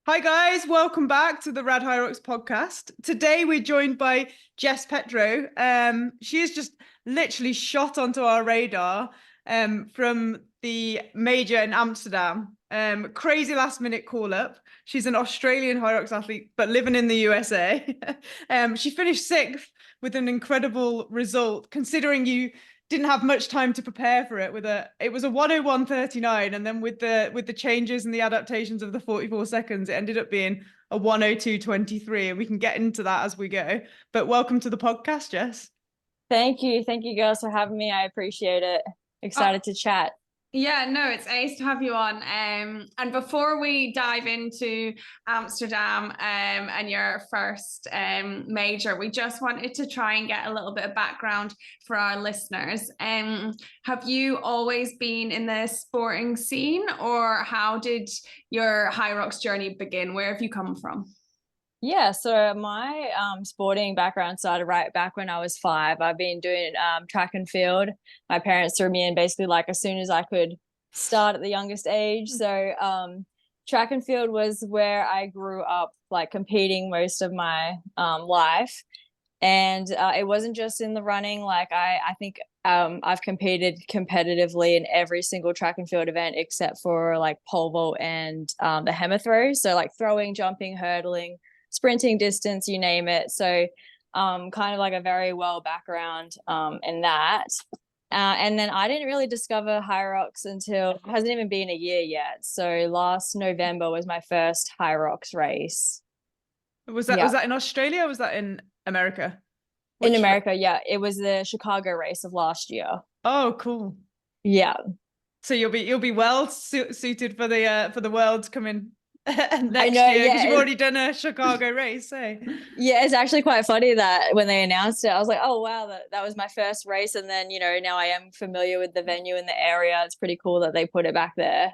Hi guys, welcome back to the Rad Hyrox podcast. Today we're joined by Jess Pettrow. She is just literally shot onto our radar from the major in Amsterdam. Crazy last minute call up. She's an Australian Hyrox athlete, but living in the USA. She finished sixth with an incredible result, considering you didn't have much time to prepare for it. It was a 101.39, and then with the changes and the adaptations of the 44 seconds, it ended up being a 102.23, and we can get into that as we go. But welcome to the podcast, Jess. Thank you. Thank you girls for having me. I appreciate it. Oh, Excited to chat. yeah, no, it's ace to have you on. And before we dive into Amsterdam and your first major, we just wanted to try and get a little bit of background for our listeners. Have you always been in the sporting scene, or how did your Hyrox journey begin? Where have you come from? Yeah, so my sporting background started right back when I was 5. I've been doing track and field. My parents threw me in basically like as soon as I could start at the youngest age. So track and field was where I grew up, like competing most of my life. And it wasn't just in the running. Like I think I've competed competitively in every single track and field event except for like pole vault and the hammer throw. So like throwing, jumping, hurdling, sprinting distance, you name it. So kind of like a very well background in that. And then I didn't really discover Hyrox until it hasn't even been a year yet. So last November was my first Hyrox race. Was that Yeah. was that in Australia or was that in America? In Which America, yeah. It was the Chicago race of last year. Oh, cool. Yeah. So you'll be well suited for the world's coming I next know, year because yeah. you've already done a Chicago race, eh? Yeah, it's actually quite funny that when they announced it, I was like, oh wow, that was my first race. And then, now I am familiar with the venue in the area. It's pretty cool that they put it back there.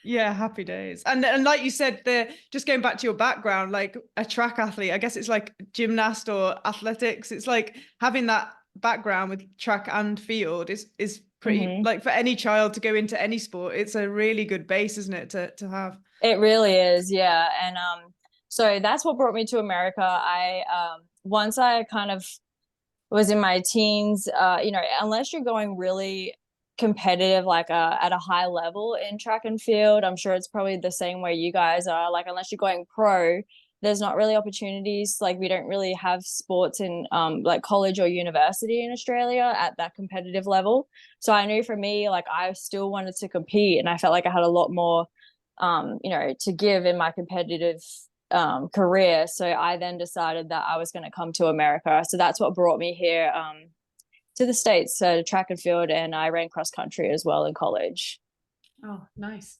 Yeah, happy days. And like you said, the just going back to your background, like a track athlete, I guess it's like gymnast or athletics. It's like having that background with track and field is pretty Hmm. like for any child to go into any sport, it's a really good base, isn't it, to have? It really is, yeah. And so that's what brought me to America. I once I kind of was in my teens, unless you're going really competitive, like at a high level in track and field, I'm sure it's probably the same way you guys are. Like, unless you're going pro, there's not really opportunities. Like, we don't really have sports in like college or university in Australia at that competitive level. So I knew for me, like, I still wanted to compete, and I felt like I had a lot more, to give in my competitive career. So I then decided that I was going to come to America. So that's what brought me here to the States, so track and field, and I ran cross country as well in college. Oh, nice.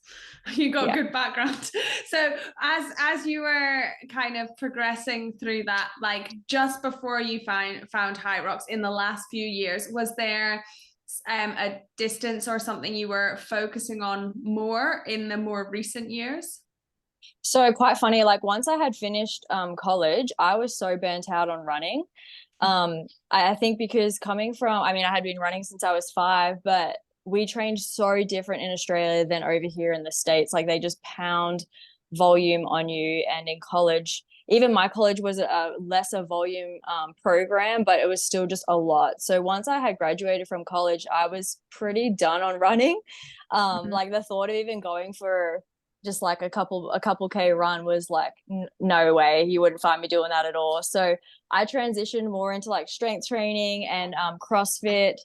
You got Yeah. good background. So as you were kind of progressing through that, like just before you found Hyrox in the last few years, was there a distance or something you were focusing on more in the more recent years? So quite funny, like once I had finished college, I was so burnt out on running. I think because coming from, I mean, I had been running since I was 5, but we trained so different in Australia than over here in the States. Like they just pound volume on you. And in college, even my college was a lesser volume program, but it was still just a lot. So once I had graduated from college, I was pretty done on running. Mhm. Like the thought of even going for just like a couple K run was like no way, you wouldn't find me doing that at all. So I transitioned more into like strength training and CrossFit.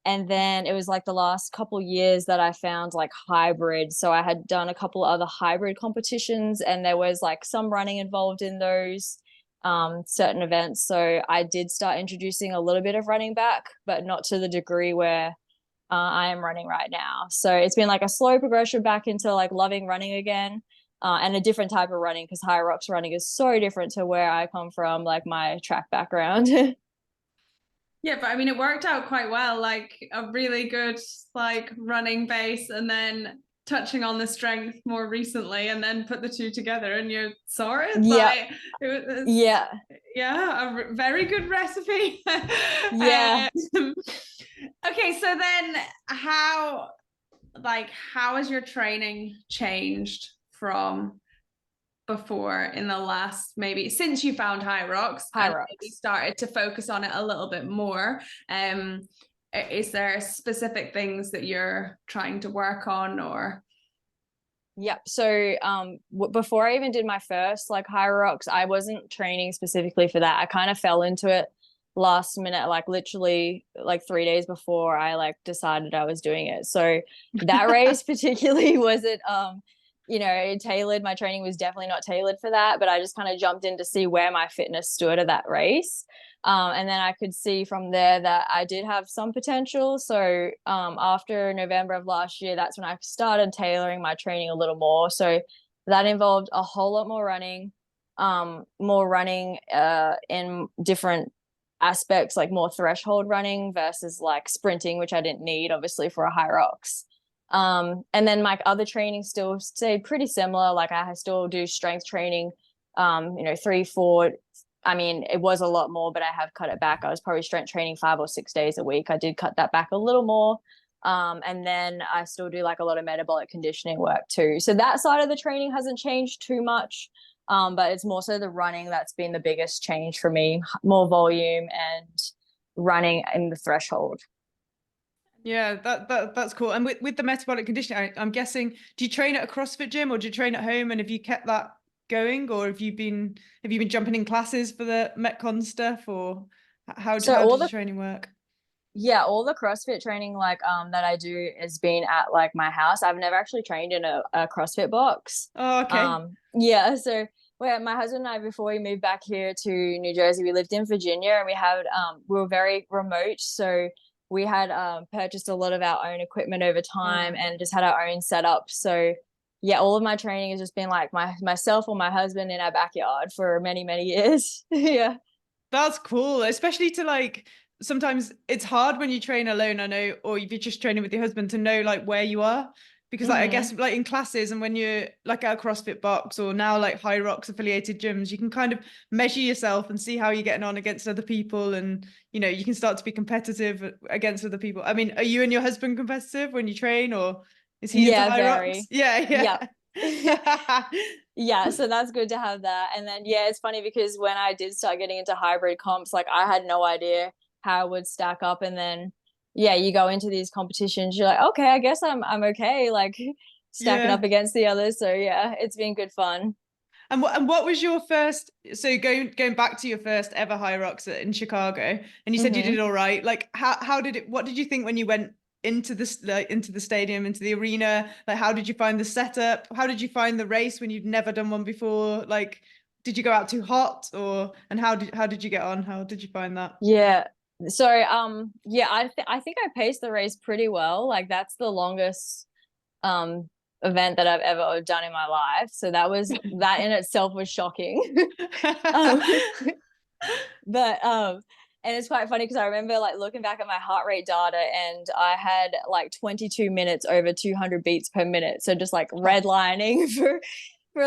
And then it was like the last couple years that I found like hybrid. So I had done a couple other hybrid competitions, and there was like some running involved in those certain events. So I did start introducing a little bit of running back, but not to the degree where I am running right now. So it's been like a slow progression back into like loving running again, and a different type of running, because Hyrox running is so different to where I come from, like my track background. Yeah, but I mean, it worked out quite well, like a really good like running base, and then touching on the strength more recently, and then put the two together, and you're sorted. Yeah, Like it was, yeah, yeah, a very good recipe. yeah. Okay, so then how has your training changed from before in the last, maybe since you found Hyrox and maybe started to focus on it a little bit more? Is there specific things that you're trying to work on, or? Yep. So before I even did my first like Hyrox, I wasn't training specifically for that. I kind of fell into it last minute, like literally like 3 days before I like decided I was doing it. So that race particularly wasn't tailored. My training was definitely not tailored for that, but I just kind of jumped in to see where my fitness stood at that race. And then I could see from there that I did have some potential. So after November of last year, that's when I started tailoring my training a little more. So that involved a whole lot more running in different aspects, like more threshold running versus like sprinting, which I didn't need obviously for a Hyrox. And then my other training still stayed pretty similar. Like I still do strength training, 3, 4. I mean, it was a lot more, but I have cut it back. I was probably strength training 5 or 6 days a week. I did cut that back a little more. And then I still do like a lot of metabolic conditioning work too. So that side of the training hasn't changed too much. But it's more so the running that's been the biggest change for me, more volume and running in the threshold. Yeah, that's cool. And with the metabolic conditioning, I'm guessing, do you train at a CrossFit gym or do you train at home? And have you kept that going, or have you been jumping in classes for the Metcon stuff, or how does the training work? Yeah, all the CrossFit training like that I do has been at like my house. I've never actually trained in a CrossFit box. Oh, okay. Yeah, so my husband and I, before we moved back here to New Jersey, we lived in Virginia, and we were very remote, so we had purchased a lot of our own equipment over time and just had our own setup. So yeah, all of my training has just been like myself or my husband in our backyard for many years. Yeah, that's cool, especially to like, sometimes it's hard when you train alone, I know, or if you're just training with your husband, to know like where you are, because like I guess like in classes and when you're like at a CrossFit box or now like Hyrox affiliated gyms, you can kind of measure yourself and see how you're getting on against other people, and you can start to be competitive against other people. I mean, are you and your husband competitive when you train, or is he into Hyrox? Very. Yeah. Yeah, so that's good to have that. And then yeah, it's funny because when I did start getting into hybrid comps, like I had no idea how I would stack up, and then yeah, you go into these competitions, you're like, okay, I guess I'm okay, like stacking up against the others. So yeah, it's been good fun. And what was your first, so going back to your first ever Hyrox in Chicago, and you said you did all right, like what did you think when you went into the stadium, into the arena? Like, how did you find the setup? How did you find the race when you'd never done one before? Like, did you go out too hot, and how did you get on? How did you find that? Yeah. So yeah, I think I paced the race pretty well. Like that's the longest event that I've ever done in my life. So that in itself was shocking. But and it's quite funny because I remember like looking back at my heart rate data, and I had like 22 minutes over 200 beats per minute. So just like redlining for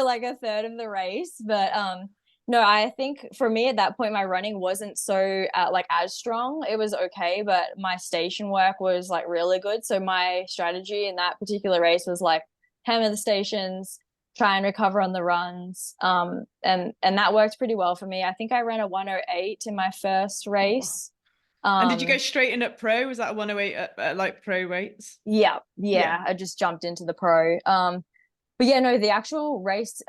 like a third of the race. But no, I think for me at that point, my running wasn't so like as strong. It was okay, but my station work was like really good. So my strategy in that particular race was like hammer the stations, try and recover on the runs. And that worked pretty well for me. I think I ran a 108 in my first race. And did you go straight in at pro? Was that a 108 at like pro weights? Yeah. I just jumped into the pro. But yeah, no, the actual race,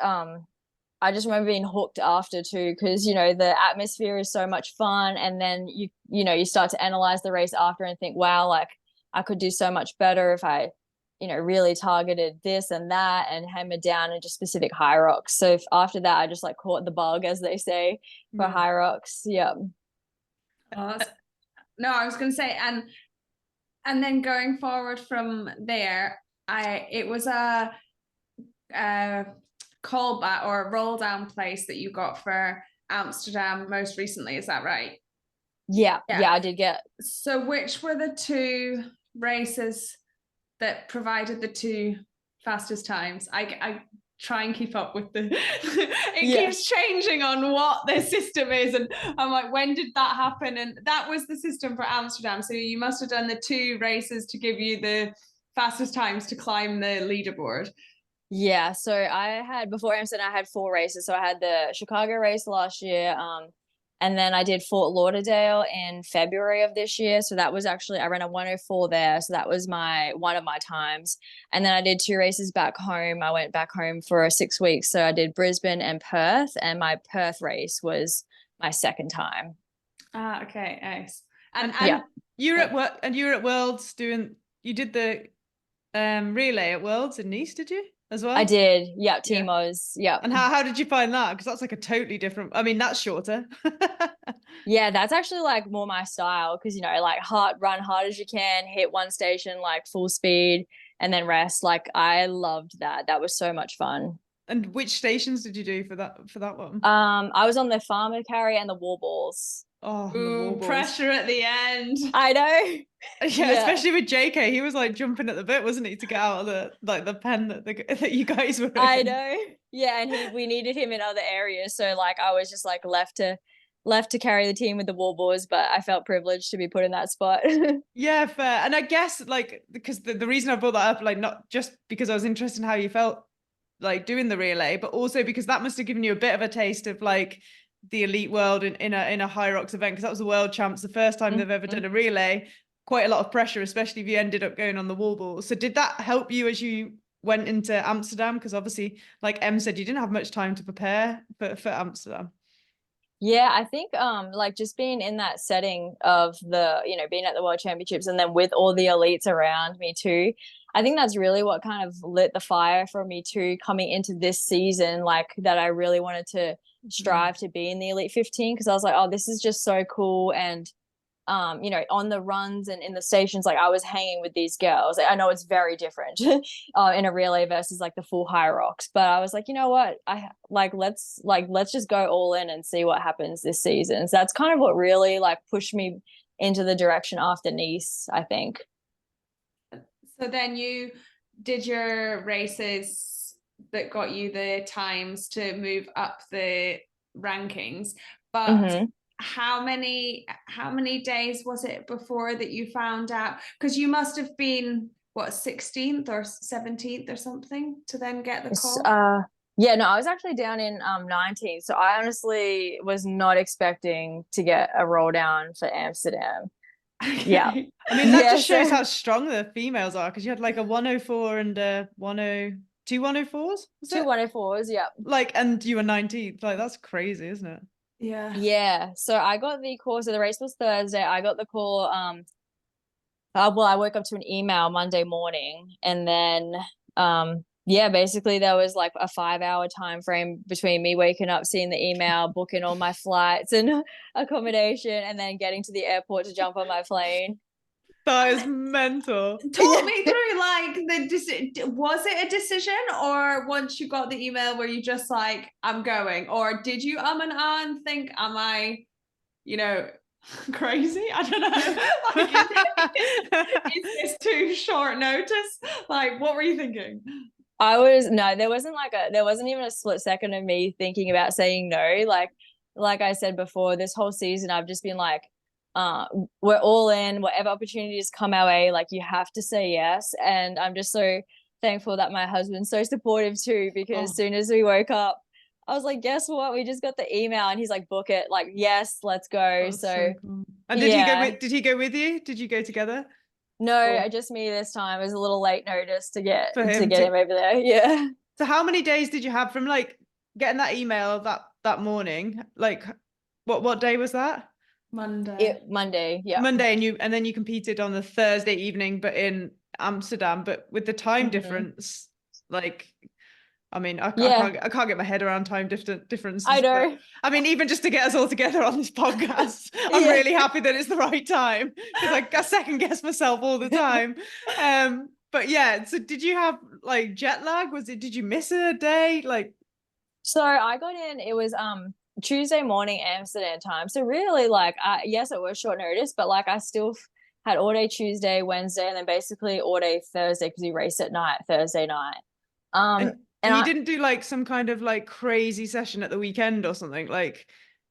I just remember being hooked after too, because the atmosphere is so much fun, and then you start to analyze the race after and think, wow, like I could do so much better if I really targeted this and that and hammered down into specific Hyrox. So after that, I just like caught the bug, as they say, for Hyrox. Yeah. No, I was going to say, and then going forward from there, it was a callback or a roll down place that you got for Amsterdam most recently. Is that right? Yeah, I did get. So which were the two races that provided the two fastest times? I try and keep up with keeps changing on what the system is, and I'm like, when did that happen? And that was the system for Amsterdam, so you must have done the two races to give you the fastest times to climb the leaderboard. Yeah, so I had before Amsterdam, I had 4 races. So I had the Chicago race last year, and then I did Fort Lauderdale in February of this year. So that was actually I ran a 104 there, so that was my one of my times. And then I did 2 races back home. I went back home for 6 weeks, so I did Brisbane and Perth, and my Perth race was my second time. Ah, okay, nice. And Yeah. you're at work, and you're at Worlds doing. You did the relay at Worlds in Nice, did you as well? I did. Yeah, Yeah. Timos. Yeah. And how did you find that? Because that's like a totally different. I mean, that's shorter. Yeah, that's actually like more my style because like run hard as you can, hit one station like full speed and then rest. Like I loved that. That was so much fun. And which stations did you do for that one? I was on the farmer carry and the wall balls. Oh, the Ooh, wall balls. pressure at the end. I know. Yeah, especially with JK, he was like jumping at the bit, wasn't he, to get out of the pen that you guys were in. I know. Yeah, and we needed him in other areas, so like I was just like left to carry the team with the wall balls, but I felt privileged to be put in that spot. Yeah, fair. And I guess like because the reason I brought that up, like not just because I was interested in how you felt like doing the relay, but also because that must have given you a bit of a taste of like the elite world in a Hyrox event, because that was the world champs, the first time they've ever done a relay. Quite a lot of pressure, especially if you ended up going on the wall ball. So did that help you as you went into Amsterdam? Because obviously, like Em said, you didn't have much time to prepare for Amsterdam. Yeah, I think like just being in that setting of the, being at the World Championships and then with all the elites around me too, I think that's really what kind of lit the fire for me too, coming into this season, like that I really wanted to strive to be in the Elite 15 because I was like, oh, this is just so cool. And on the runs and in the stations, like I was hanging with these girls. I know it's very different in a relay versus like the full Hyrox, but I was like, you know what, let's just go all in and see what happens this season. So that's kind of what really like pushed me into the direction after Nice, I think. So then you did your races that got you the times to move up the rankings, but how many days was it before that you found out? Because you must have been what, 16th or 17th or something to then get the call. Yeah, no, I was actually down in 19th, so I honestly was not expecting to get a roll down for Amsterdam. Okay. Yeah, I mean that just shows how strong the females are, because you had like a 104 and a 10 two 104s, two 104s, yeah. Like, and you were 19th. Like that's crazy, isn't it? Yeah, so I got the call. So the race was Thursday. I got the call well, I woke up to an email Monday morning, and then basically there was like a 5-hour time frame between me waking up, seeing the email, booking all my flights and accommodation, and then getting to the airport to jump on my plane. That is mental. Talk me through like was it a decision, or once you got the email were you just like, I'm going, or did you and think, am I crazy? I don't know. Like, is this too short notice? Like, what were you thinking? There wasn't even a split second of me thinking about saying no. Like I said before, this whole season I've just been like, we're all in, whatever opportunities come our way, like you have to say yes. And I'm just so thankful that my husband's so supportive too, because as soon as we woke up, I was like, guess what? We just got the email, and he's like, book it. Like, yes, let's go. That's so cool. And did he go with you? Did you go together? No, just me this time. It was a little late notice to get him over there. Yeah. So how many days did you have from like getting that email that morning? Like what day was that? Monday, yeah. Monday, and then you competed on the Thursday evening, but in Amsterdam. But with the time difference, like, I mean, I can't get my head around time differences. I know. But, I mean, even just to get us all together on this podcast, I'm really happy that it's the right time, because I second guess myself all the time. But yeah, so did you have like jet lag? Did you miss a day? Like, so I got in, it was Tuesday morning Amsterdam time. So really, like, yes, it was short notice, but like I still had all day Tuesday, Wednesday, and then basically all day Thursday, because we raced at night Thursday night. And you didn't do like some kind of like crazy session at the weekend or something, like,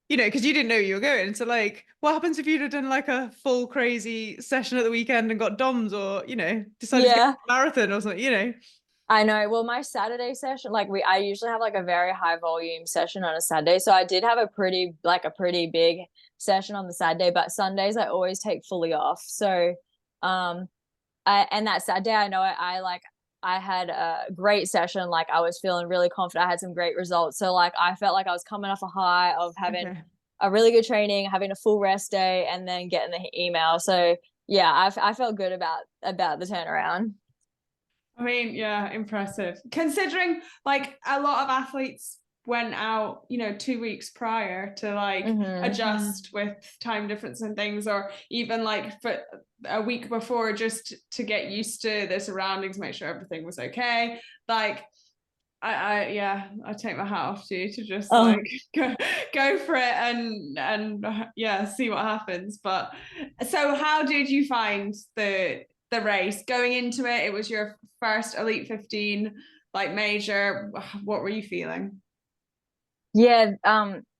because you didn't know you were going. So like, what happens if you'd have done like a full crazy session at the weekend and got DOMs, or decided to go to a marathon or something? I know. Well, my Saturday session, like I usually have like a very high volume session on a Saturday. So I did have a pretty big session on the Saturday, but Sundays I always take fully off. So and that Saturday I know I had a great session. Like I was feeling really confident. I had some great results. So like I felt like I was coming off a high of having a really good training, having a full rest day, and then getting the email. So yeah, I felt good about the turnaround. I mean, yeah, impressive. Considering like a lot of athletes went out, 2 weeks prior to like adjust with time difference and things, or even like for a week before just to get used to the surroundings, make sure everything was okay. Like I take my hat off to you to just like go for it and see what happens. But so how did you find the race going into it? It was your first Elite 15 like major. What were you feeling? Yeah,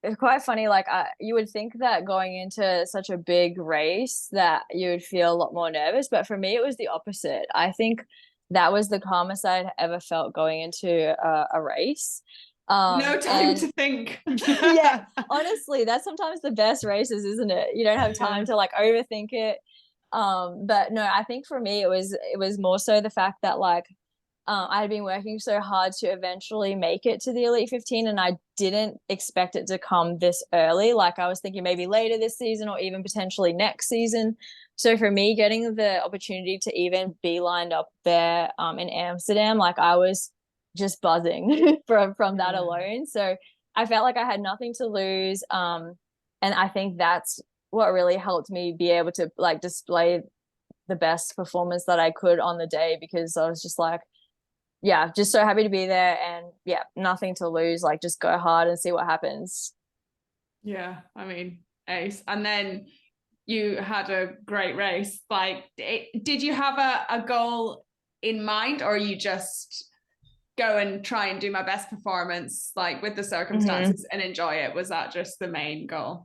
it's quite funny. Like, you would think that going into such a big race that you would feel a lot more nervous, but for me, it was the opposite. I think that was the calmest I'd ever felt going into a race. No time to think. Yeah, honestly, that's sometimes the best races, isn't it? You don't have time to like overthink it. But no, I think for me, it was more so the fact that like I had been working so hard to eventually make it to the Elite 15, and I didn't expect it to come this early. Like I was thinking maybe later this season or even potentially next season. So for me, getting the opportunity to even be lined up there in Amsterdam, like I was just buzzing from that alone. So I felt like I had nothing to lose. And I think that's what really helped me be able to like display the best performance that I could on the day, because I was just like, yeah, just so happy to be there, and yeah, nothing to lose. Like just go hard and see what happens. Yeah, I mean, ace. And then you had a great race. Like, did you have a goal in mind, or you just go and try and do my best performance, like with the circumstances and enjoy it? Was that just the main goal?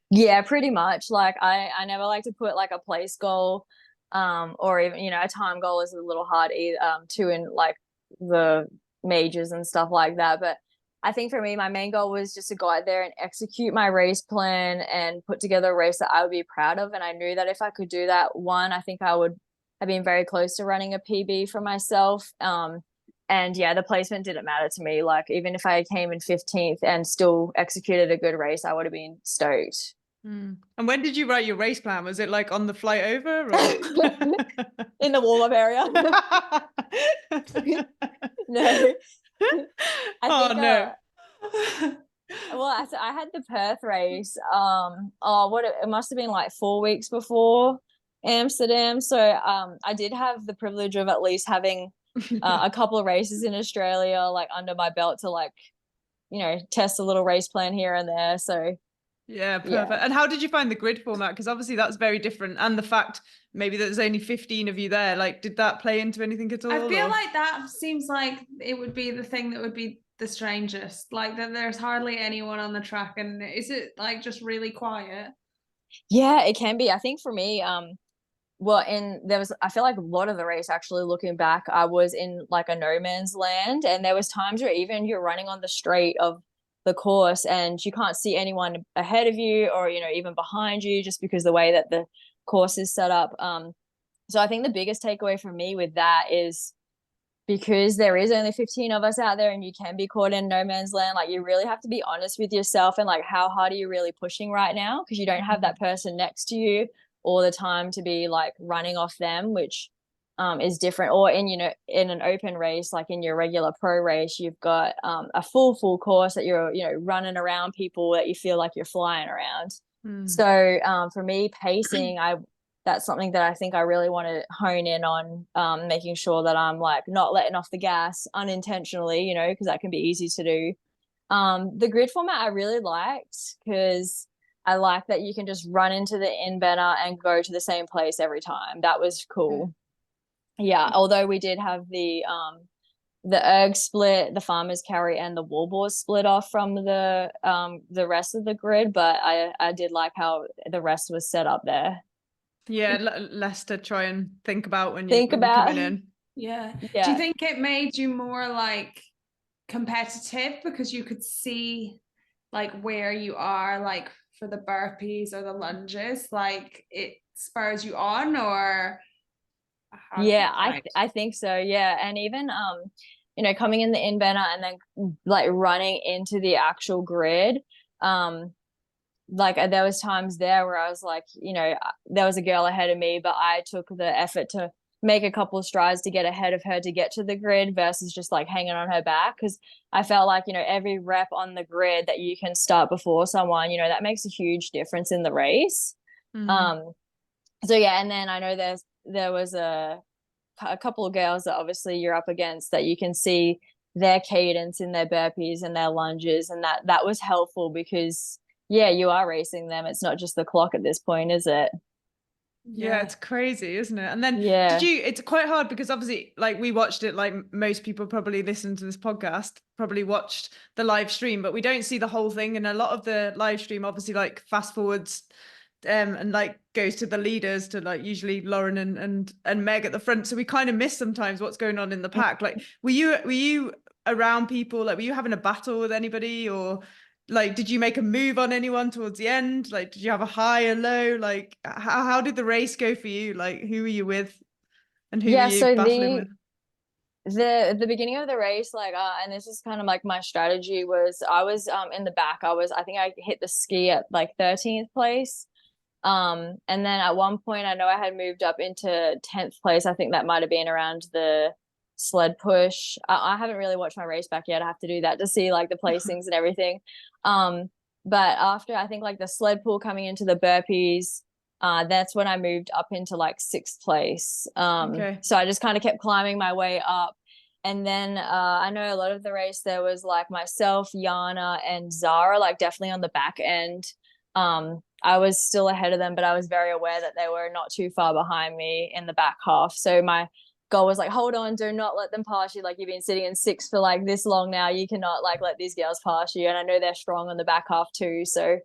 Yeah, pretty much. Like I never like to put like a place goal, or even, a time goal is a little hard to in like the majors and stuff like that. But I think for me, my main goal was just to go out there and execute my race plan and put together a race that I would be proud of. And I knew that if I could do that, one, I think I would have been very close to running a PB for myself. And yeah, the placement didn't matter to me. Like even if I came in 15th and still executed a good race, I would have been stoked. And when did you write your race plan? Was it like on the flight over, or in the warm-up area? No. No. Well, I had the Perth race. It must have been like 4 weeks before Amsterdam. So I did have the privilege of at least having a couple of races in Australia like under my belt to like, test a little race plan here and there. So yeah, perfect. And how did you find the grid format? Because obviously that's very different. And the fact maybe that there's only 15 of you there, like, did that play into anything at all? I feel like that seems like it would be the thing that would be the strangest. Like that there's hardly anyone on the track, and is it like just really quiet? Yeah, it can be. I think for me, I feel like a lot of the race, actually looking back, I was in like a no man's land, and there was times where even you're running on the straight of the course and you can't see anyone ahead of you or even behind you, just because the way that the course is set up. So I think the biggest takeaway for me with that is, because there is only 15 of us out there and you can be caught in no man's land, like you really have to be honest with yourself and like how hard are you really pushing right now, because you don't have that person next to you all the time to be like running off them, which is different. Or in an open race, like in your regular pro race, you've got a full course that you're running around people that you feel like you're flying around. So for me, pacing, that's something that I think I really want to hone in on, making sure that I'm like not letting off the gas unintentionally, because that can be easy to do. The grid format I really liked, because I like that you can just run into the in banner and go to the same place every time. That was cool. Yeah, although we did have the erg split, the farmers carry, and the wallboard split off from the rest of the grid, but I did like how the rest was set up there. Yeah, less to try and think about when you're coming in. Yeah. Do Yeah. you think it made you more like competitive because you could see like where you are, like for the burpees or the lunges, like it spurs you on, or how do you Yeah, find? I think so. Yeah. And even you know, coming in the inbender and then like running into the actual grid. Like there was times there where I was like, you know, there was a girl ahead of me, but I took the effort to make a couple of strides to get ahead of her to get to the grid versus just like hanging on her back, because I felt like, you know, every rep on the grid that you can start before someone, you know, that makes a huge difference in the race. So yeah, and then I know there was a couple of girls that obviously you're up against that you can see their cadence in their burpees and their lunges, and that was helpful because yeah, you are racing them. It's not just the clock at this point, is it? Yeah, it's crazy, isn't it? And then Yeah. it's quite hard because obviously like we watched it, like most people probably listen to this podcast, probably watched the live stream, but we don't see the whole thing. And a lot of the live stream obviously like fast forwards and like goes to the leaders, to like usually Lauren and Meg at the front. So we kind of miss sometimes what's going on in the pack. Like were you around people, like were you having a battle with anybody, or like did you make a move on anyone towards the end? Like did you have a high or low? Like how did the race go for you? Like who were you with and who were Yeah, you so battling with? the beginning of the race, like and this is kind of like my strategy was I was in the back. I think I hit the ski at like 13th place. And then at one point I know I had moved up into 10th place. I think that might have been around the sled push. I haven't really watched my race back yet. I have to do that to see like the placings and everything. But after I think like the sled pull coming into the burpees, that's when I moved up into like 6th place. Okay. So I just kind of kept climbing my way up. And then I know a lot of the race there was like myself, Yana, and Zara, like definitely on the back end. I was still ahead of them, but I was very aware that they were not too far behind me in the back half. So my goal was like, hold on, do not let them pass you. Like you've been sitting in 6th for like this long now. You cannot like let these girls pass you. And I know they're strong on the back half too. So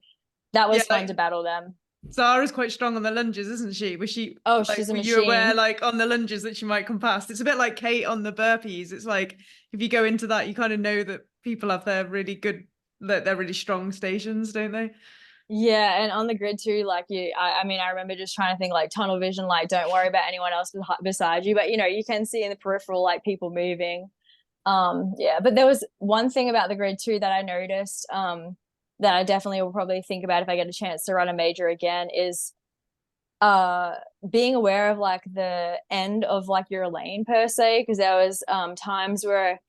that was fun to battle them. Zara's quite strong on the lunges, isn't she? Was she? Oh, Like, she's a were you aware, machine. like on the lunges, that she might come past? It's a bit like Kate on the burpees. It's like if you go into that, you kind of know that people have their really good, that they're really strong stations, don't they? Yeah, and on the grid too, like I mean, I remember just trying to think like tunnel vision, like don't worry about anyone else beside you, but you know, you can see in the peripheral like people moving. Yeah, but there was one thing about the grid too that I noticed, that I definitely will probably think about if I get a chance to run a major again is being aware of like the end of like your lane per se, because there was times where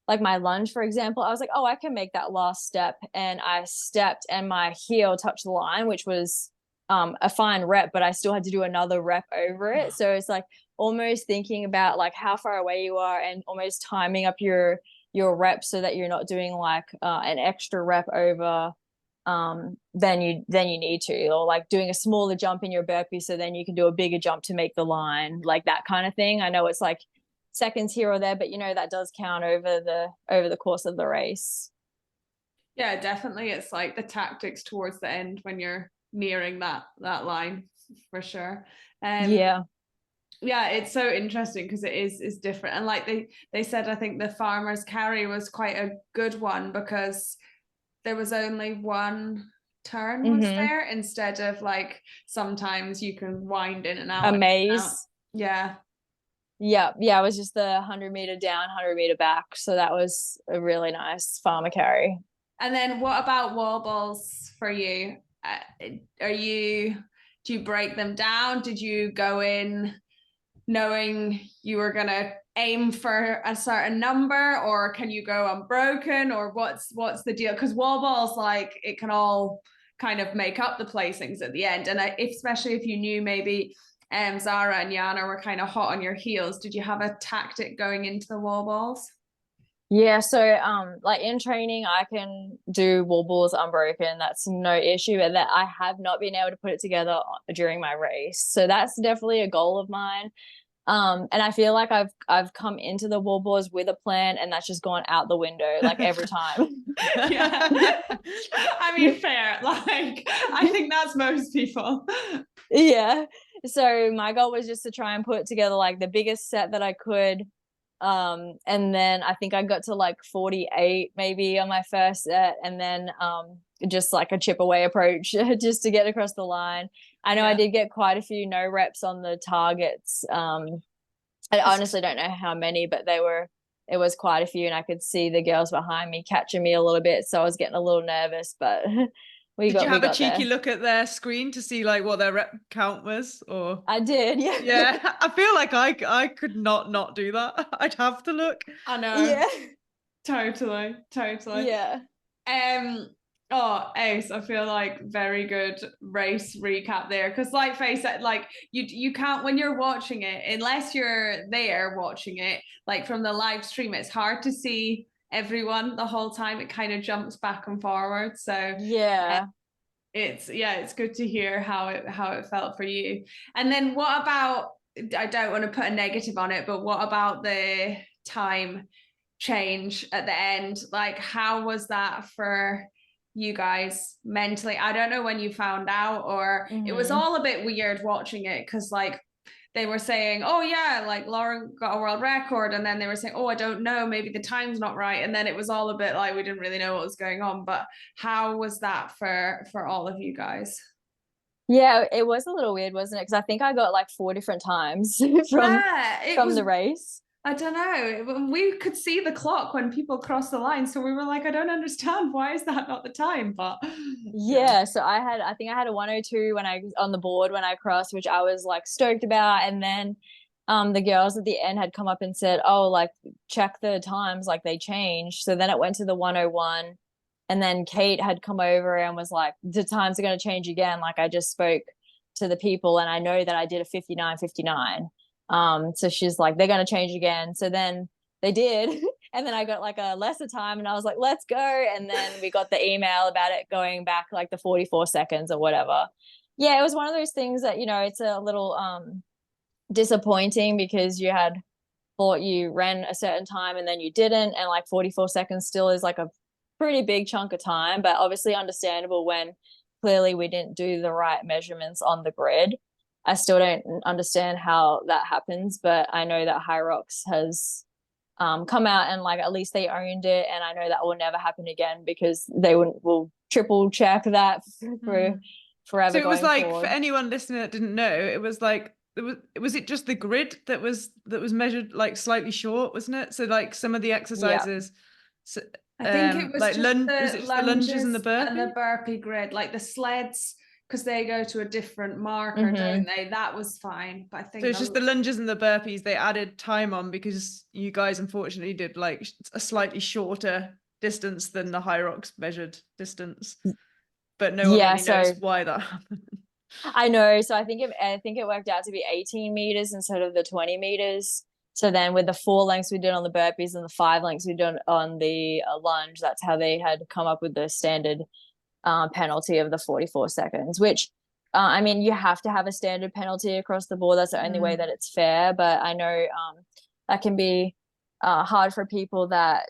like my lunge, for example, I was like, oh, I can make that last step, and I stepped and my heel touched the line, which was a fine rep, but I still had to do another rep over it. So it's like almost thinking about like how far away you are and almost timing up your reps so that you're not doing like an extra rep over than you need to, or like doing a smaller jump in your burpee so then you can do a bigger jump to make the line, like that kind of thing. I know it's like seconds here or there, but you know that does count over the course of the race. Yeah, definitely. It's like the tactics towards the end when you're nearing that line, for sure. Yeah. Yeah, it's so interesting because it is different. And like they said, I think the farmer's carry was quite a good one because there was only one turn was there, instead of like sometimes you can wind in and out. A maze. Yeah. Yeah, it was just the 100-meter down, 100-meter back. So that was a really nice farmer carry. And then what about wall balls for you? Do you break them down? Did you go in knowing you were gonna aim for a certain number, or can you go unbroken, or what's the deal? Because wall balls, like it can all kind of make up the placings at the end, and especially if you knew maybe Zara and Yana were kind of hot on your heels, did you have a tactic going into the wall balls? Yeah, so like in training I can do wall balls unbroken, that's no issue, but that I have not been able to put it together during my race. So that's definitely a goal of mine. And I feel like I've come into the wall balls with a plan, and that's just gone out the window like every time. Yeah. I mean, fair. Like I think that's most people. Yeah. So my goal was just to try and put together like the biggest set that I could, And then I think I got to like 48 maybe on my first set, and then just like a chip away approach just to get across the line. I know I did get quite a few no reps on the targets. I honestly don't know how many, but it was quite a few, and I could see the girls behind me catching me a little bit, so I was getting a little nervous, but Did you have a cheeky look at their screen to see like what their rep count was? Or I did, yeah. Yeah, I feel like I could not do that. I'd have to look. I know. Yeah. Totally. Yeah. Oh, Ace, I feel like very good race recap there, because like Faye said, like you can't, when you're watching it, unless you're there watching it like from the live stream, it's hard to see everyone the whole time. It kind of jumps back and forward, so yeah, it's good to hear how it felt for you. And then what about, I don't want to put a negative on it, but what about the time change at the end? Like, how was that for you guys mentally? I don't know when you found out, or it was all a bit weird watching it, because like they were saying, oh yeah, like Lauren got a world record, and then they were saying, oh, I don't know, maybe the time's not right, and then it was all a bit like we didn't really know what was going on. But how was that for all of you guys? Yeah, it was a little weird, wasn't it? Because I think I got like 4 different times from the race. I don't know. We could see the clock when people crossed the line, so we were like, I don't understand. Why is that not the time? But yeah, so I think I had a 102 when I on the board when I crossed, which I was like stoked about. And then the girls at the end had come up and said, oh, like check the times, like they changed. So then it went to the 101, and then Kate had come over and was like, the times are going to change again. Like I just spoke to the people, and I know that I did a 59:59. So she's like, they're going to change again. So then they did. And then I got like a lesser time, and I was like, let's go. And then we got the email about it going back like the 44 seconds or whatever. Yeah, it was one of those things that, you know, it's a little disappointing, because you had thought you ran a certain time and then you didn't. And like 44 seconds still is like a pretty big chunk of time, but obviously understandable when clearly we didn't do the right measurements on the grid. I still don't understand how that happens, but I know that Hyrox has come out and like at least they owned it, and I know that will never happen again, because they will triple check that for forever. So it was like forward. For anyone listening that didn't know, it was like was it just the grid that was measured like slightly short, wasn't it? So like some of the exercises. So, I think it was like just the lunges and the burpee? And the burpee grid, like the sleds, because they go to a different marker, don't they? That was fine. But I think so it's just the lunges and the burpees they added time on, because you guys unfortunately did like a slightly shorter distance than the Hyrox measured distance. But no one really knows why that happened. I know. So I think it worked out to be 18 meters instead of the 20 meters. So then with the 4 lengths we did on the burpees and the 5 lengths we did on the lunge, that's how they had come up with the standard penalty of the 44 seconds, which I mean, you have to have a standard penalty across the board. That's the only way that it's fair. But I know that can be hard for people that,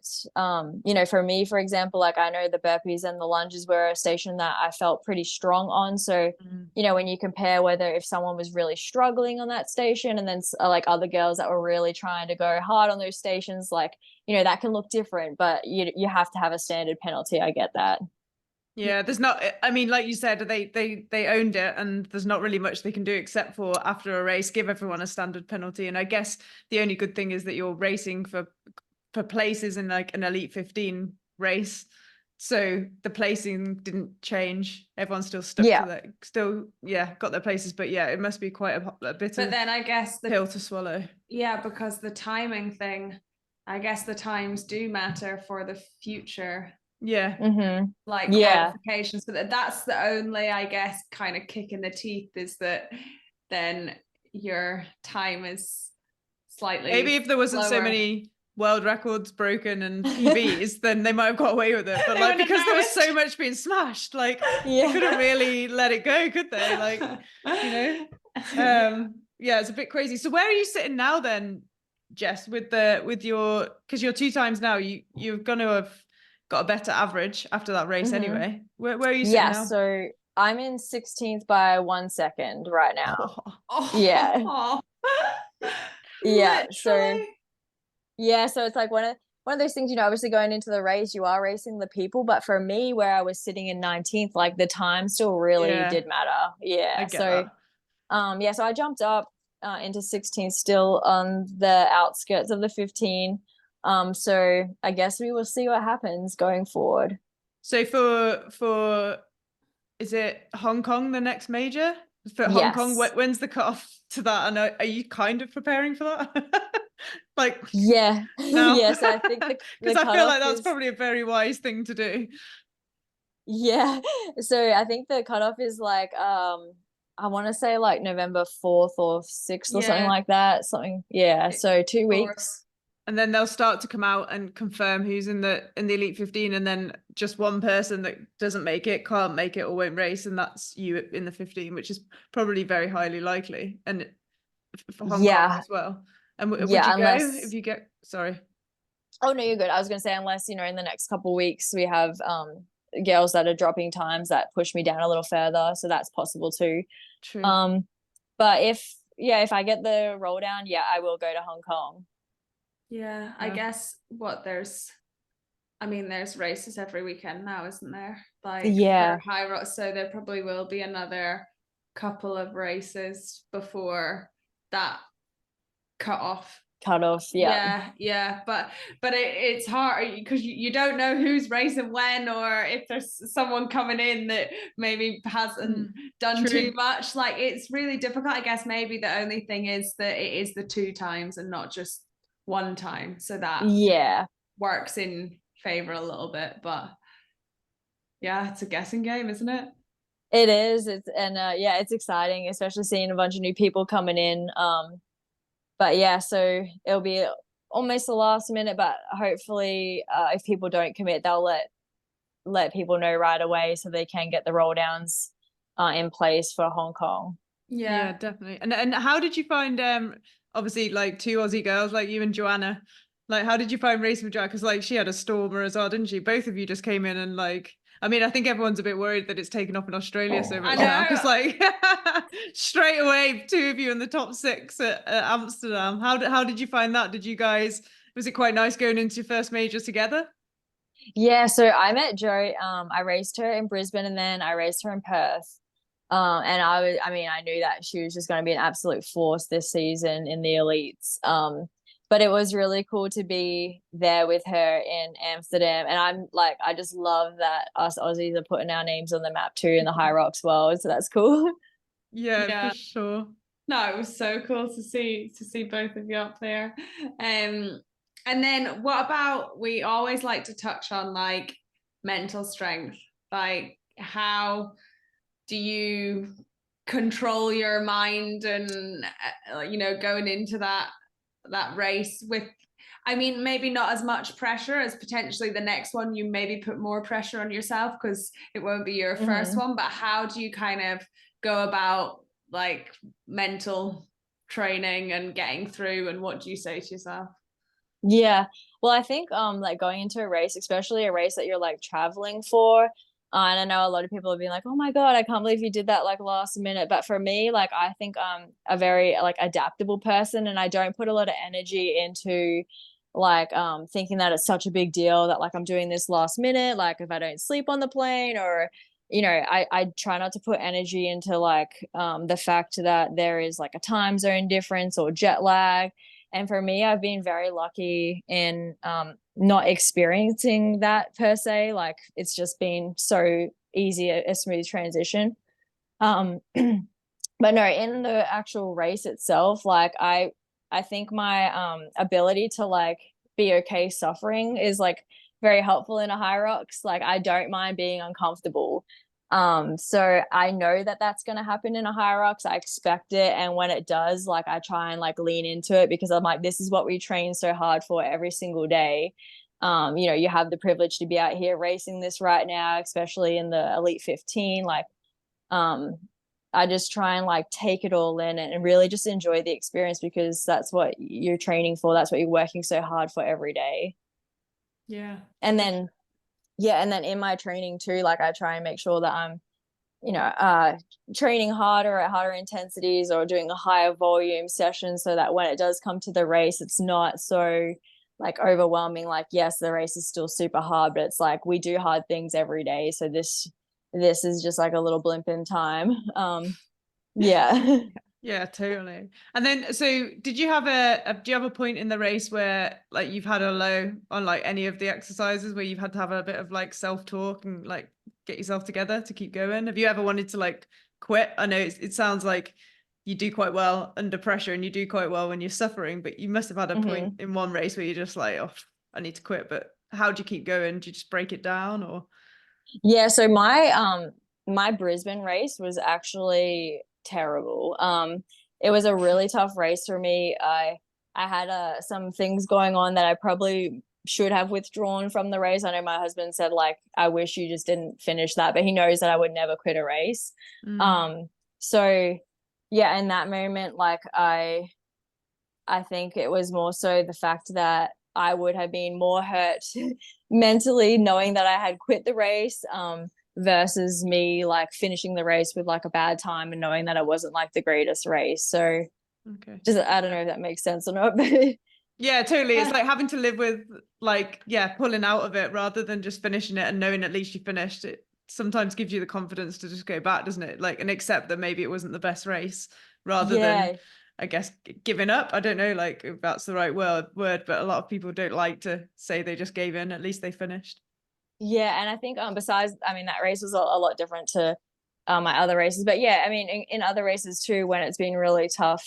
you know, for me, for example, like I know the burpees and the lunges were a station that I felt pretty strong on. So, you know, when you compare whether if someone was really struggling on that station and then like other girls that were really trying to go hard on those stations, like, you know, that can look different, but you have to have a standard penalty. I get that. Yeah, there's not, I mean, like you said, they owned it, and there's not really much they can do except for after a race give everyone a standard penalty. And I guess the only good thing is that you're racing for places in like an Elite 15 race, so the placing didn't change. Everyone's still stuck to that, still got their places. But yeah, it must be quite a bit but then I guess the pill to swallow. Yeah, because the timing thing, I guess the times do matter for the future. Like qualifications, but that's the only, I guess, kind of kick in the teeth, is that then your time is slightly maybe if there wasn't so many world records broken and PBs, then they might have got away with it. But like because there was so much being smashed, like they couldn't really let it go, could they? Like, you know, yeah, it's a bit crazy. So where are you sitting now then, Jess, with your, because you're 2 times now, you're going to have got a better average after that race anyway. Where are you sitting now? So I'm in 16th by 1 second right now. Yeah. Yeah. So Yeah, so it's like one of those things, obviously going into the race, you are racing the people, but for me, where I was sitting in 19th, like the time still really Yeah, did matter. I Yeah. get So that. so I jumped up into 16th, still on the outskirts of the 15. So I guess we will see what happens going forward. So for is it Hong Kong the next major? For Hong Kong, Yes. when's the cutoff to that? And are you kind of preparing for that? Like Yeah. now? Yeah. So I think Because the I feel cutoff like that's is, probably a very wise thing to do. yeah. So I think the cutoff is like I want to say like November 4th or 6th or something Yeah. like that. Something, yeah. So 2 weeks. And then they'll start to come out and confirm who's in the elite 15, and then just one person that doesn't make it, can't make it, or won't race, and that's you in the 15, which is probably very highly likely, and for Hong Kong Yeah. as well. And would Yeah. you go if Unless, you get, sorry? oh no, you're good. I was gonna say, unless, in the next couple weeks we have girls that are dropping times that push me down a little further. So that's possible too. True. But if I get the roll down, yeah, I will go to Hong Kong. Yeah, I guess there's races every weekend now, isn't there? Like Yeah. for Hyrox, so there probably will be another couple of races before that cut off. Cut off. Yeah. Yeah, but it's hard because you don't know who's racing when, or if there's someone coming in that maybe hasn't done True. too much. Like it's really difficult. I guess maybe the only thing is that it is the 2 times and not just one time, so that Yeah. works in favor a little bit. But yeah, it's a guessing game, isn't it? It is. It's exciting, especially seeing a bunch of new people coming in. But yeah, so it'll be almost the last minute, but hopefully, if people don't commit, they'll let people know right away so they can get the roll downs in place for Hong Kong. Yeah, definitely. And how did you find obviously like two Aussie girls like you and Joanna? Like how did you find racing with Joanna? Because like she had a stormer as well, didn't she? Both of you just came in and like, I mean, I think everyone's a bit worried that it's taken off in Australia so much now. Because like straight away, two of you in the top 6 at Amsterdam. How did you find that? Did you guys, was it quite nice going into your first major together? Yeah, so I met Jo. I raced her in Brisbane and then I raced her in Perth. And I knew that she was just going to be an absolute force this season in the elites. But it was really cool to be there with her in Amsterdam. And I just love that us Aussies are putting our names on the map too in the Hyrox world. So that's cool. Yeah, for sure. No, it was so cool to see both of you up there. And then what about, we always like to touch on like mental strength, like how do you control your mind and going into that race with, I mean, maybe not as much pressure as potentially the next one, you maybe put more pressure on yourself because it won't be your first one, but how do you kind of go about like mental training and getting through, and what do you say to yourself? Yeah. Well, I think like going into a race, especially a race that you're like traveling for, and I know a lot of people have been like, "Oh my God, I can't believe you did that like last minute." But for me, like I think I'm a very like adaptable person, and I don't put a lot of energy into like thinking that it's such a big deal that like I'm doing this last minute, like if I don't sleep on the plane, or I try not to put energy into like the fact that there is like a time zone difference or jet lag. And for me, I've been very lucky in not experiencing that per se. Like it's just been so easy, a smooth transition. But no, in the actual race itself, like I think my ability to like be okay suffering is like very helpful in a Hyrox. Like I don't mind being uncomfortable. So I know that that's going to happen in a Hyrox. I expect it, and when it does, like I try and like lean into it because I'm like, this is what we train so hard for every single day. You have the privilege to be out here racing this right now, especially in the elite 15. Like I just try and like take it all in and really just enjoy the experience because that's what you're training for. That's what you're working so hard for every day. Yeah. And then, and then in my training too, like I try and make sure that I'm, training harder at harder intensities or doing a higher volume session so that when it does come to the race, it's not so like overwhelming. Like, yes, the race is still super hard, but it's like we do hard things every day. So this is just like a little blimp in time. Yeah. Yeah, totally. And then, so did you have do you have a point in the race where like you've had a low on like any of the exercises where you've had to have a bit of like self-talk and like get yourself together to keep going? Have you ever wanted to like quit? I know it sounds like you do quite well under pressure and you do quite well when you're suffering, but you must have had a point in one race where you're just like, oh, I need to quit. But how do you keep going? Do you just break it down or? Yeah, so my Brisbane race was actually terrible. It was a really tough race for me. I had some things going on that I probably should have withdrawn from the race. I know my husband said like, I wish you just didn't finish that, but he knows that I would never quit a race. So yeah, in that moment, like I think it was more so the fact that I would have been more hurt mentally knowing that I had quit the race, versus me like finishing the race with like a bad time and knowing that it wasn't like the greatest race. So just, I don't know if that makes sense or not, but yeah, totally. It's like having to live with like, yeah, pulling out of it rather than just finishing it and knowing at least you finished it. Sometimes gives you the confidence to just go back, doesn't it? Like, and accept that maybe it wasn't the best race rather than, I guess, giving up. I don't know, like if that's the right word, but a lot of people don't like to say they just gave in. At least they finished. Yeah, and I think besides, I mean, that race was a lot different to my other races, but yeah, I mean, in other races too, when it's been really tough,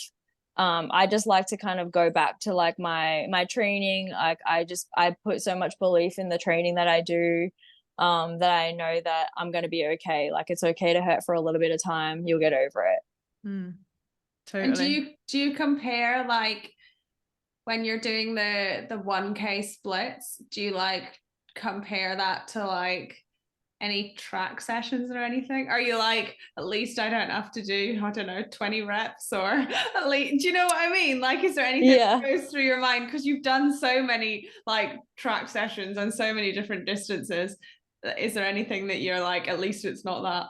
I just like to kind of go back to like my training. Like I put so much belief in the training that I do, that I know that I'm going to be okay. Like it's okay to hurt for a little bit of time. You'll get over it. And Totally. do you compare like when you're doing the 1K splits, do you like compare that to like any track sessions or anything? Are you like, at least I don't have to do, I don't know, 20 reps, or at least, do you know what I mean? Like, is there anything that goes through your mind? Because you've done so many like track sessions and so many different distances. Is there anything that you're like, at least it's not that?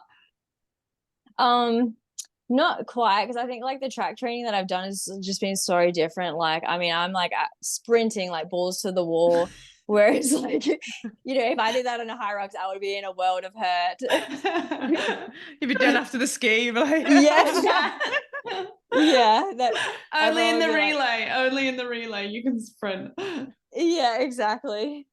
Not quite, because I think like the track training that I've done has just been so different. Like, I mean, I'm like sprinting like balls to the wall. Whereas like, you know, if I did that on a Hyrox, I would be in a world of hurt. You'd be done after the ski, like yeah. Yeah. Only in the relay you can sprint. Yeah, exactly.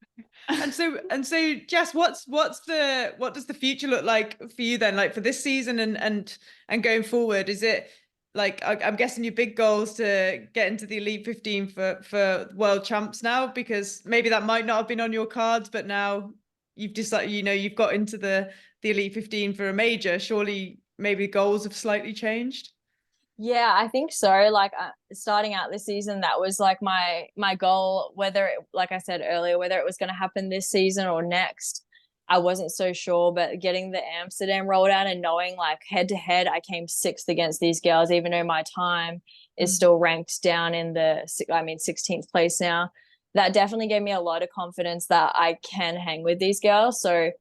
And so Jess, what does the future look like for you then, like for this season and going forward? Is it like, I'm guessing your big goals to get into the elite 15 for world champs now, because maybe that might not have been on your cards, but now you've decided, you know, you've got into the elite 15 for a major. Surely maybe goals have slightly changed. Yeah, I think so. Like starting out this season, that was like my goal, whether it, like I said earlier, whether it was going to happen this season or next, I wasn't so sure. But getting the Amsterdam rolled out and knowing like head to head, I came 6th against these girls, even though my time is still ranked down in the 16th place now. That definitely gave me a lot of confidence that I can hang with these girls. So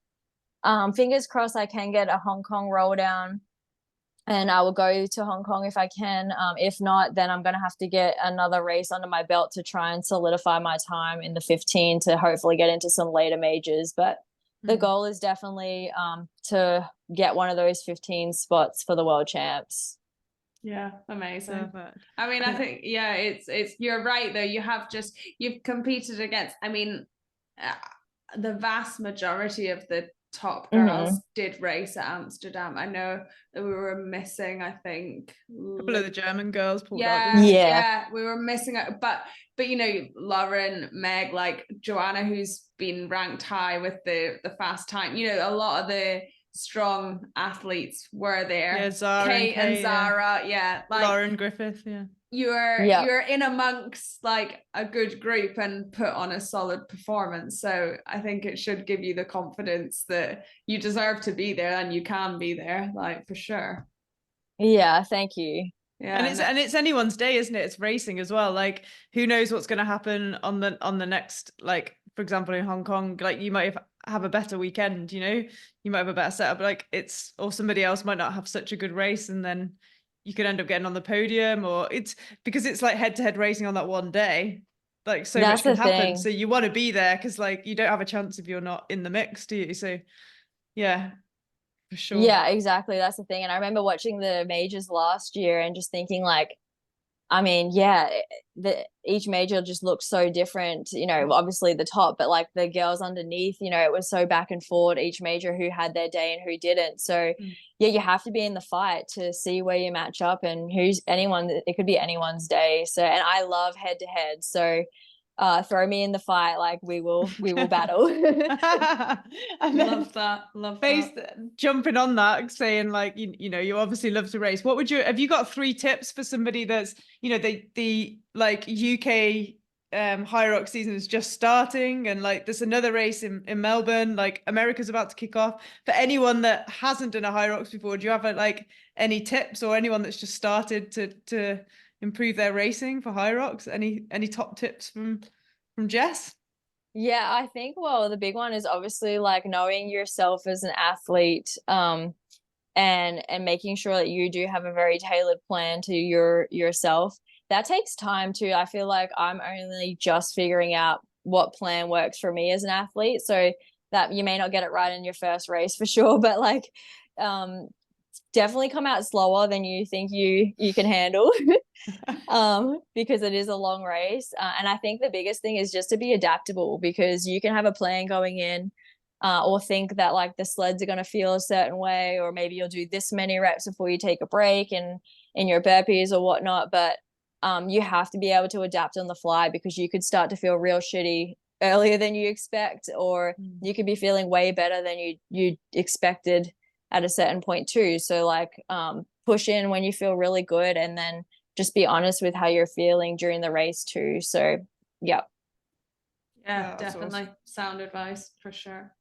fingers crossed I can get a Hong Kong roll down. And I will go to Hong Kong if I can. If not, then I'm going to have to get another race under my belt to try and solidify my time in the 15 to hopefully get into some later majors. But the goal is definitely to get one of those 15 spots for the world champs. Yeah, amazing. I mean, I think, yeah, it's you're right though. You've competed against, I mean, the vast majority of the top girls did race at Amsterdam. I know that we were missing, I think, a couple of the German girls pulled out. Yeah, we were missing it, but you know, Lauren, Meg, like Joanna, who's been ranked high with the fast time, you know, a lot of the strong athletes were there. Yeah, Zara Kate and Zara, like Lauren Griffith, you're in amongst like a good group and put on a solid performance. So I think it should give you the confidence that you deserve to be there and you can be there, like for sure. Yeah, thank you. Yeah, and it's anyone's day, isn't it? It's racing as well. Like, who knows what's going to happen on the next, like for example in Hong Kong, like you might have a better weekend, you know, you might have a better setup, like or somebody else might not have such a good race, and then you could end up getting on the podium, or it's because it's like head-to-head racing on that one day. like so That's much can the happen. thing. So you want to be there because like you don't have a chance if you're not in the mix, do you? So yeah, for sure. Yeah, exactly. That's the thing. And I remember watching the majors last year and just thinking like, I mean, yeah, each major just looked so different, you know, obviously the top, but like the girls underneath, you know, it was so back and forth each major who had their day and who didn't. So yeah, you have to be in the fight to see where you match up and who's anyone, it could be anyone's day. So, and I love head to head. So throw me in the fight, like we will battle. And then Love that. Love based that. jumping on that, saying like you know you obviously love to race. What would you have you got 3 tips for somebody that's you know the like UK Hyrox season is just starting and like there's another race in Melbourne, like America's about to kick off. For anyone that hasn't done a Hyrox before, do you have like any tips or anyone that's just started to improve their racing for Hyrox? Any top tips from Jess? Yeah, I think, well, the big one is obviously like knowing yourself as an athlete, and making sure that you do have a very tailored plan to yourself. That takes time too. I feel like I'm only just figuring out what plan works for me as an athlete. So that you may not get it right in your first race for sure, but like definitely come out slower than you think you can handle. Because it is a long race. And I think the biggest thing is just to be adaptable because you can have a plan going in, or think that like the sleds are going to feel a certain way, or maybe you'll do this many reps before you take a break and in your burpees or whatnot. But you have to be able to adapt on the fly because you could start to feel real shitty earlier than you expect, or you could be feeling way better than you expected at a certain point too. So like push in when you feel really good, and then just be honest with how you're feeling during the race too. So yeah. Yeah, that's definitely. awesome. Sound advice for sure.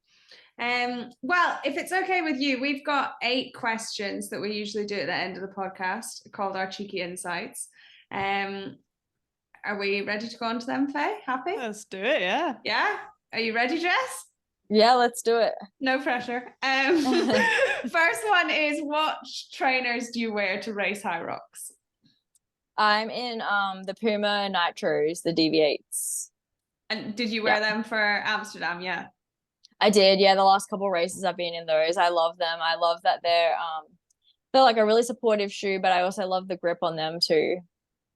Well, if it's okay with you, we've got 8 questions that we usually do at the end of the podcast called our cheeky insights. Are we ready to go on to them, Faye? Happy? Let's do it, yeah. Yeah? Are you ready, Jess? Yeah, let's do it. No pressure. First one is, what trainers do you wear to race Hyrox? I'm in the Puma Nitros, the DV8s. And did you wear them for Amsterdam? Yeah. I did, yeah. The last couple of races I've been in those. I love them. I love that they're like a really supportive shoe, but I also love the grip on them too.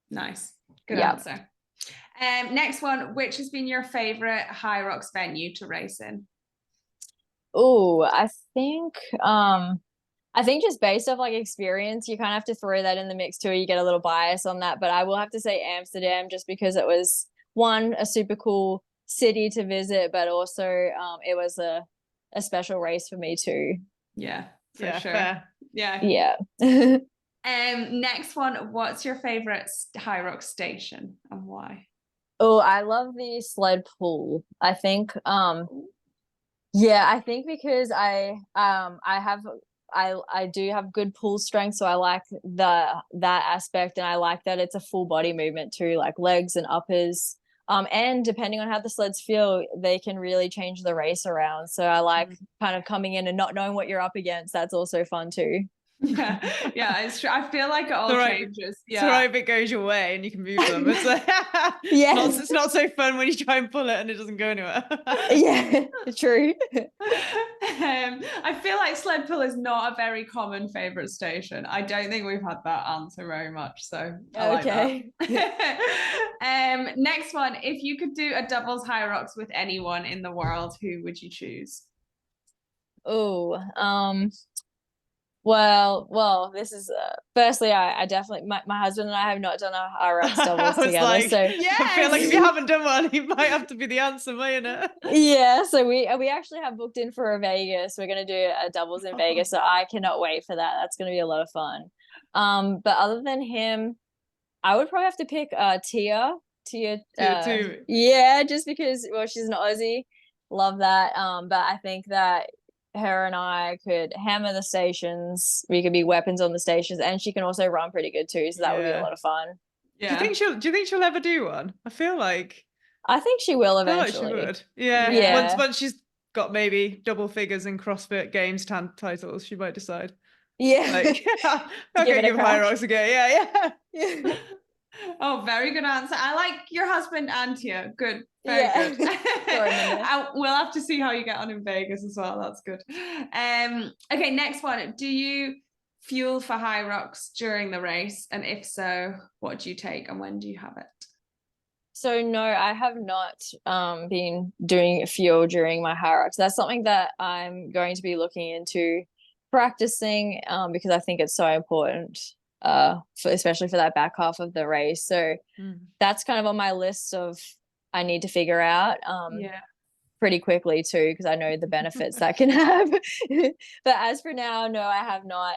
Nice. Good answer. Next one, which has been your favorite Hyrox venue to race in? Oh, I think just based off like experience, you kind of have to throw that in the mix too. You get a little bias on that, but I will have to say Amsterdam just because it was one, a super cool city to visit, but also it was a special race for me too. Yeah, for sure. Fair. Yeah. Yeah. Next one, what's your favorite Hyrox station and why? Oh, I love the sled pull. I think yeah, I think because I do have good pull strength, so I like that aspect, and I like that it's a full body movement too, like legs and uppers. And depending on how the sleds feel, they can really change the race around. So I like kind of coming in and not knowing what you're up against. That's also fun too. Yeah, it's true. I feel like it all changes. It's all right if it goes your way and you can move them. It's like yes. it's not so fun when you try and pull it and it doesn't go anywhere. Yeah, true. I feel like sled pull is not a very common favorite station. I don't think we've had that answer very much, so I like that. Next one, if you could do a doubles Hyrox with anyone in the world, who would you choose? Oh, well, this is firstly, I definitely my husband and I have not done a Hyrox doubles together. Like, so yes! I feel like if you haven't done one, he might have to be the answer, mightn't it? Yeah, so we actually have booked in for a Vegas. We're gonna do a doubles in Vegas, so I cannot wait for that. That's gonna be a lot of fun. But other than him, I would probably have to pick Tia too. Yeah, just because she's an Aussie. Love that. But I think that her and I could hammer the stations. We could be weapons on the stations, and she can also run pretty good too. So that would be a lot of fun. Yeah. Do you think she'll ever do one? I feel like she will eventually. I feel like she would. Yeah. Once she's got maybe double figures in CrossFit Games titles, she might decide. Yeah. Like, okay, give Hyrox a go. Yeah. Oh, very good answer. I like your husband and you. Good. Very Yeah. good. Throw him in there. We'll have to see how you get on in Vegas as well. That's good. Okay, next one. Do you fuel for Hyrox during the race? And if so, what do you take and when do you have it? So no, I have not been doing fuel during my Hyrox. That's something that I'm going to be looking into practicing because I think it's so important especially for that back half of the race. So that's kind of on my list of I need to figure out Yeah. pretty quickly too, because I know the benefits that can have. But as for now, no, I have not.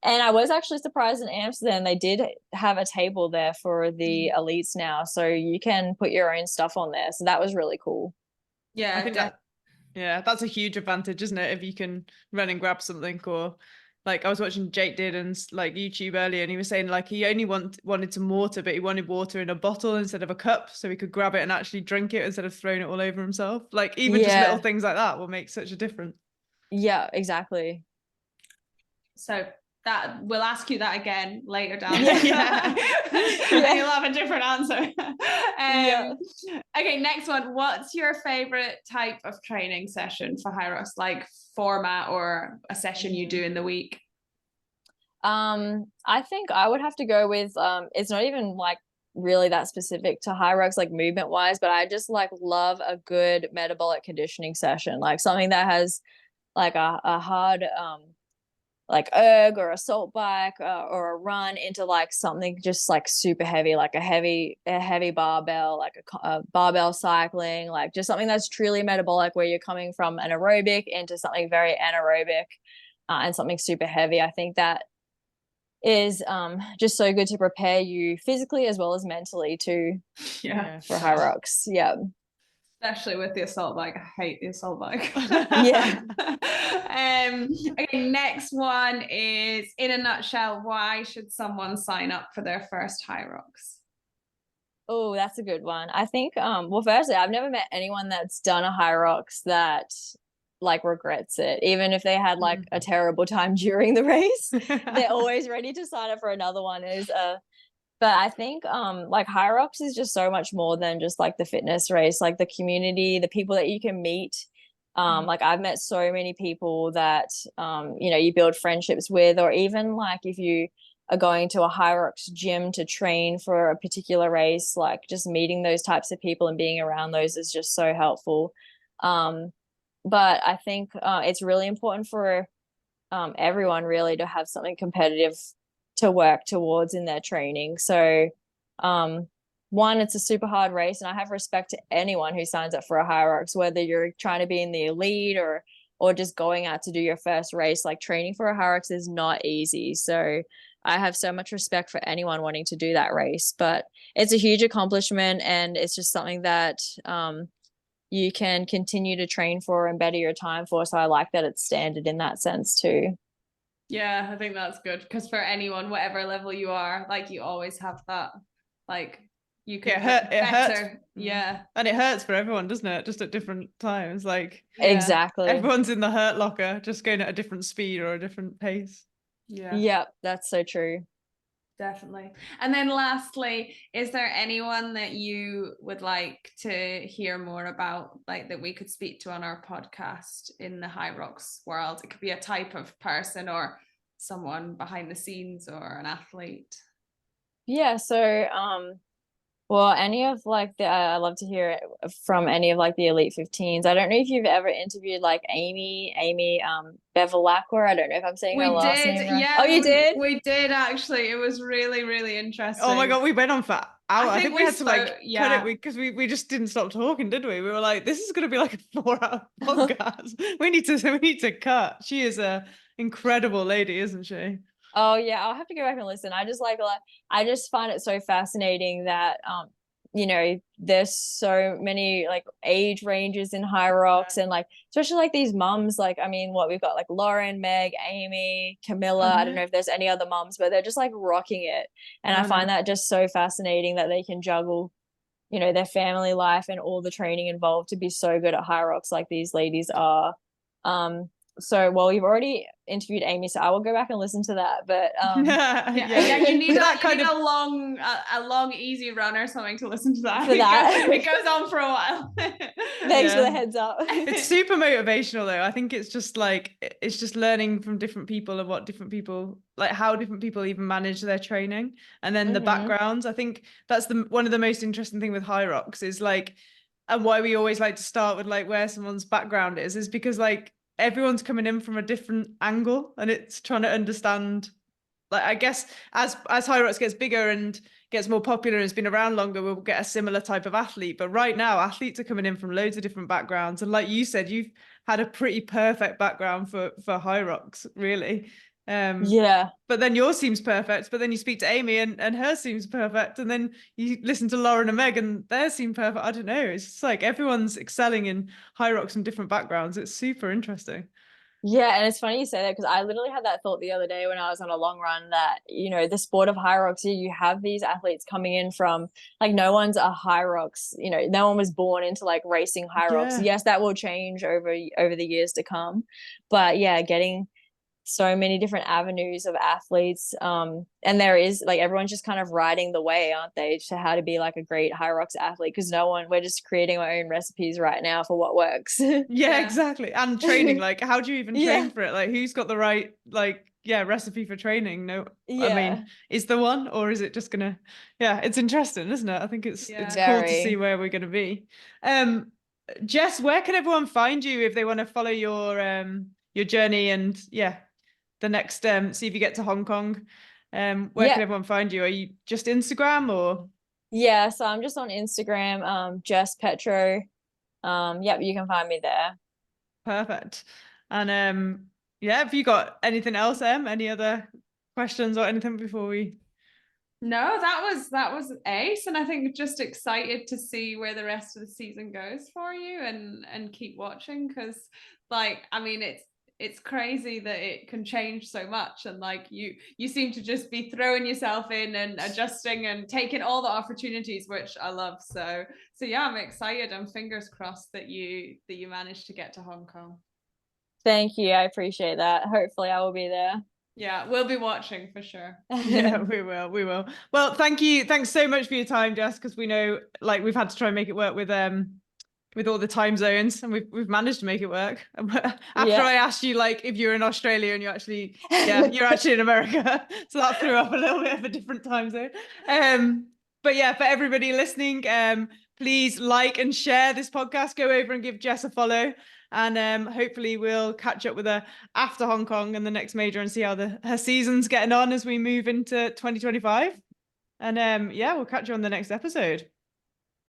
And I was actually surprised in Amsterdam, they did have a table there for the elites now. So you can put your own stuff on there. So that was really cool. Yeah, I think that's a huge advantage, isn't it? If you can run and grab something, or like I was watching Jake Didden's like YouTube earlier, and he was saying like he only wanted some water, but he wanted water in a bottle instead of a cup, so he could grab it and actually drink it instead of throwing it all over himself. Like even just little things like that will make such a difference. Yeah, exactly. So that we'll ask you that again later down. Yeah. And you'll have a different answer. Yeah. Okay, next one. What's your favorite type of training session for Hyrox? Like format or a session you do in the week? I think I would have to go with it's not even like really that specific to Hyrox like movement wise, but I just like love a good metabolic conditioning session, like something that has like a hard like erg or assault bike or a run into like something just like super heavy, like a heavy barbell, like a barbell cycling, like just something that's truly metabolic where you're coming from an aerobic into something very anaerobic and something super heavy. I think that is just so good to prepare you physically as well as mentally too. Yeah, for Hyrox. Yeah. Especially with the assault bike. I hate the assault bike. Yeah. Okay, next one is in a nutshell, why should someone sign up for their first Hyrox? Oh, that's a good one. I think well, firstly, I've never met anyone that's done a Hyrox that like regrets it. Even if they had like a terrible time during the race, they're always ready to sign up for another one. But I think like Hyrox is just so much more than just like the fitness race, like the community, the people that you can meet. Like I've met so many people that you know, you build friendships with, or even like if you are going to a Hyrox gym to train for a particular race, like just meeting those types of people and being around those is just so helpful. But I think it's really important for everyone really to have something competitive to work towards in their training. So one, it's a super hard race, and I have respect to anyone who signs up for a Hyrox, whether you're trying to be in the elite or just going out to do your first race. Like training for a Hyrox is not easy. So I have so much respect for anyone wanting to do that race, but it's a huge accomplishment, and it's just something that you can continue to train for and better your time for. So I like that it's standard in that sense too. Yeah, I think that's good, because for anyone, whatever level you are, like you always have that, like you can get better. Yeah. And it hurts for everyone, doesn't it? Just at different times. Like exactly. Everyone's in the hurt locker, just going at a different speed or a different pace. Yeah. Yep, that's so true. Definitely. And then lastly, is there anyone that you would like to hear more about, like that we could speak to on our podcast in the Hyrox world? It could be a type of person or someone behind the scenes or an athlete. Yeah, so well, any of like the I love to hear it from any of like the Elite 15s. I don't know if you've ever interviewed like Amy Bevilacqua. I don't know if I'm saying her last name right. Yeah. Oh, you did? We did actually. It was really, really interesting. Oh my God, we went on for hours. I think we had to like cut it because we just didn't stop talking, did we? We were like, this is going to be like a 4-hour podcast. we need to cut. She is a incredible lady, isn't she? Oh yeah, I'll have to go back and listen. I just find it so fascinating that you know, there's so many like age ranges in Hyrox, and like especially like these mums, like I mean, what we've got like Lauren, Meg, Amy, Camilla. I don't know if there's any other mums, but they're just like rocking it. And I find that just so fascinating that they can juggle, you know, their family life and all the training involved to be so good at Hyrox like these ladies are. so well, you've already interviewed Amy, so I will go back and listen to that. But yeah, you need that kind of a long easy run or something to listen to that. For that. It goes on for a while. Thanks for the heads up. It's super motivational though. I think it's just learning from different people and what different people, like how different people even manage their training, and then the backgrounds. I think that's one of the most interesting thing with Hyrox is like, and why we always like to start with like where someone's background is because like everyone's coming in from a different angle, and it's trying to understand, like, I guess as Hyrox gets bigger and gets more popular and has been around longer, we'll get a similar type of athlete. But right now, athletes are coming in from loads of different backgrounds. And like you said, you've had a pretty perfect background for Hyrox, really. Yeah. But then yours seems perfect. But then you speak to Amy and hers seems perfect. And then you listen to Lauren and Meg and theirs seem perfect. I don't know. It's just like everyone's excelling in Hyrox from different backgrounds. It's super interesting. Yeah, and it's funny you say that because I literally had that thought the other day when I was on a long run that, you know, the sport of Hyrox, you have these athletes coming in from, like, no one's a Hyrox, you know, no one was born into like racing Hyrox. Yeah. Yes, that will change over the years to come. But yeah, getting so many different avenues of athletes, and there is like everyone's just kind of riding the way, aren't they, to how to be like a great Hyrox athlete, because we're just creating our own recipes right now for what works. Yeah, exactly. And training, like how do you even train Yeah. for it? Like who's got the right recipe for training? No, I Yeah. mean, is there one, or is it just gonna, it's interesting, isn't it? I think it's cool to see where we're gonna be. Jess, where can everyone find you if they want to follow your journey and the next see if you get to Hong Kong? Where can everyone find you? Are you just Instagram or? Yeah, so I'm just on Instagram, Jess Pettrow. Yep, you can find me there. Perfect. And have you got anything else, Em? Any other questions or anything before we? No, that was ace, and I think just excited to see where the rest of the season goes for you, and keep watching, because like, I mean, it's crazy that it can change so much, and like you seem to just be throwing yourself in and adjusting and taking all the opportunities, which I love. So yeah, I'm excited. I'm fingers crossed that you managed to get to Hong Kong. Thank you, I appreciate that. Hopefully I will be there. Yeah, we'll be watching for sure. Yeah, we will. Well, thank you. Thanks so much for your time, Jess, because we know like we've had to try and make it work with all the time zones, and we've managed to make it work. After I asked you like if you're in Australia and you're actually in America, so that threw up a little bit of a different time zone. But yeah, for everybody listening, please like and share this podcast. Go over and give Jess a follow. And hopefully we'll catch up with her after Hong Kong and the next major and see how her season's getting on as we move into 2025. And we'll catch you on the next episode.